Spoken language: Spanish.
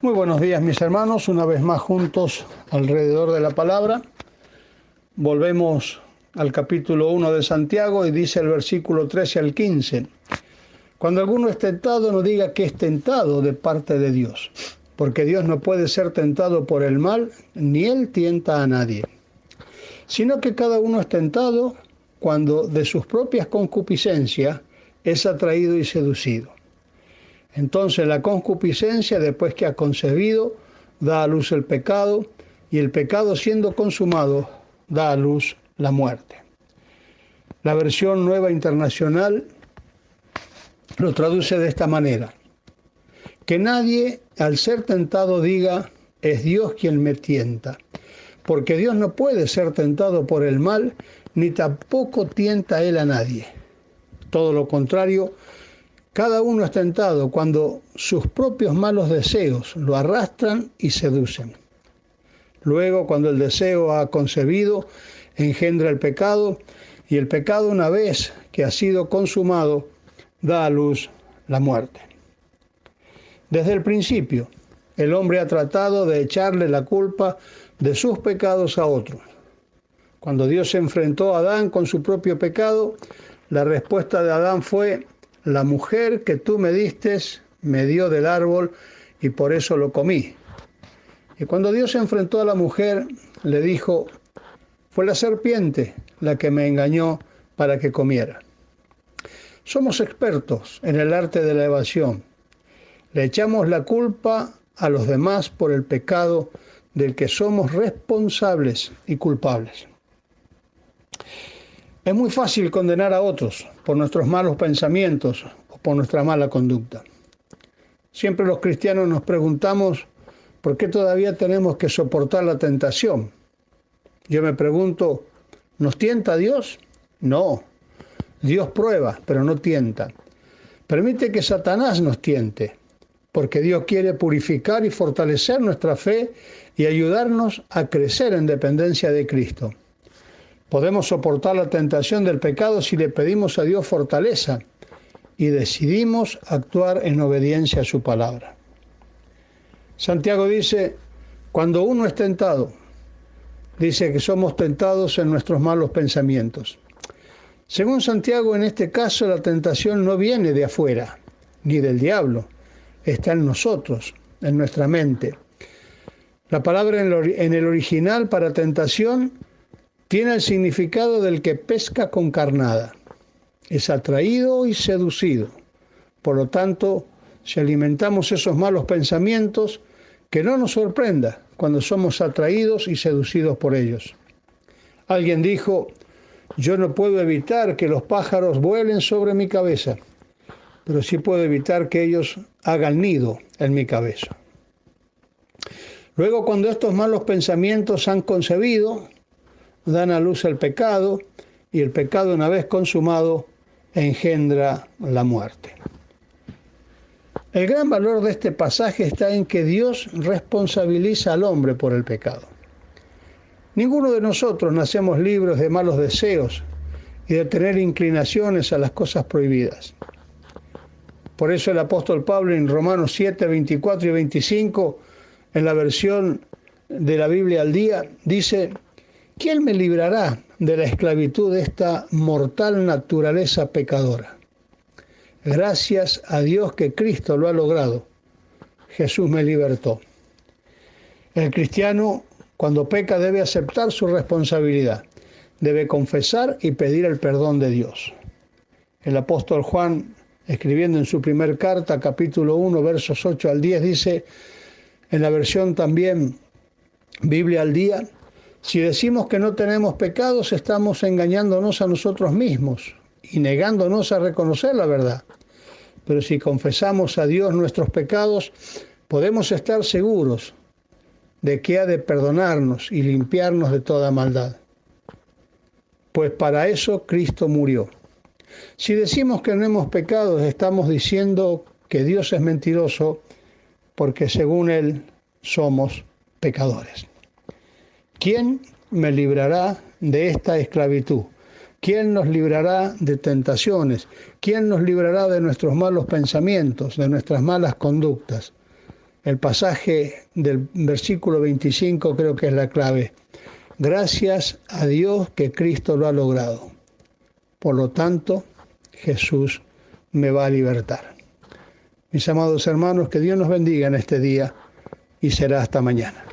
Muy buenos días, mis hermanos, una vez más juntos alrededor de la palabra. Volvemos al capítulo 1 de Santiago y dice el versículo 13 al 15. Cuando alguno es tentado, no diga que es tentado de parte de Dios, porque Dios no puede ser tentado por el mal, ni Él tienta a nadie, sino que cada uno es tentado cuando de sus propias concupiscencias es atraído y seducido. Entonces la concupiscencia, después que ha concebido, da a luz el pecado, y el pecado siendo consumado, da a luz la muerte. La versión Nueva Internacional lo traduce de esta manera: que nadie al ser tentado diga, es Dios quien me tienta, porque Dios no puede ser tentado por el mal, ni tampoco tienta Él a nadie. Todo lo contrario, cada uno es tentado cuando sus propios malos deseos lo arrastran y seducen. Luego, cuando el deseo ha concebido, engendra el pecado, y el pecado, una vez que ha sido consumado, da a luz la muerte. Desde el principio, el hombre ha tratado de echarle la culpa de sus pecados a otros. Cuando Dios se enfrentó a Adán con su propio pecado, la respuesta de Adán fue: la mujer que tú me diste me dio del árbol y por eso lo comí. Y cuando Dios se enfrentó a la mujer, le dijo: fue la serpiente la que me engañó para que comiera. Somos expertos en el arte de la evasión. Le echamos la culpa a los demás por el pecado del que somos responsables y culpables. Es muy fácil condenar a otros por nuestros malos pensamientos o por nuestra mala conducta. Siempre los cristianos nos preguntamos por qué todavía tenemos que soportar la tentación. Yo me pregunto, ¿nos tienta Dios? No. Dios prueba, pero no tienta. Permite que Satanás nos tiente, porque Dios quiere purificar y fortalecer nuestra fe y ayudarnos a crecer en dependencia de Cristo. Podemos soportar la tentación del pecado si le pedimos a Dios fortaleza y decidimos actuar en obediencia a su palabra. Santiago dice, cuando uno es tentado, dice que somos tentados en nuestros malos pensamientos. Según Santiago, en este caso la tentación no viene de afuera, ni del diablo, está en nosotros, en nuestra mente. La palabra en el original para tentación tiene el significado del que pesca con carnada. Es atraído y seducido. Por lo tanto, si alimentamos esos malos pensamientos, que no nos sorprenda cuando somos atraídos y seducidos por ellos. Alguien dijo, yo no puedo evitar que los pájaros vuelen sobre mi cabeza, pero sí puedo evitar que ellos hagan nido en mi cabeza. Luego, cuando estos malos pensamientos han concebido, dan a luz el pecado, y el pecado, una vez consumado, engendra la muerte. El gran valor de este pasaje está en que Dios responsabiliza al hombre por el pecado. Ninguno de nosotros nacemos libres de malos deseos y de tener inclinaciones a las cosas prohibidas. Por eso el apóstol Pablo en Romanos 7, 24 y 25, en la versión de la Biblia al día, dice: ¿quién me librará de la esclavitud de esta mortal naturaleza pecadora? Gracias a Dios que Cristo lo ha logrado. Jesús me libertó. El cristiano, cuando peca, debe aceptar su responsabilidad. Debe confesar y pedir el perdón de Dios. El apóstol Juan, escribiendo en su primer carta, capítulo 1, versos 8 al 10, dice, en la versión también Biblia al día: si decimos que no tenemos pecados, estamos engañándonos a nosotros mismos y negándonos a reconocer la verdad. Pero si confesamos a Dios nuestros pecados, podemos estar seguros de que ha de perdonarnos y limpiarnos de toda maldad. Pues para eso Cristo murió. Si decimos que no hemos pecado, estamos diciendo que Dios es mentiroso, porque según Él somos pecadores. ¿Quién me librará de esta esclavitud? ¿Quién nos librará de tentaciones? ¿Quién nos librará de nuestros malos pensamientos, de nuestras malas conductas? El pasaje del versículo 25 creo que es la clave. Gracias a Dios que Cristo lo ha logrado. Por lo tanto, Jesús me va a libertar. Mis amados hermanos, que Dios nos bendiga en este día y será hasta mañana.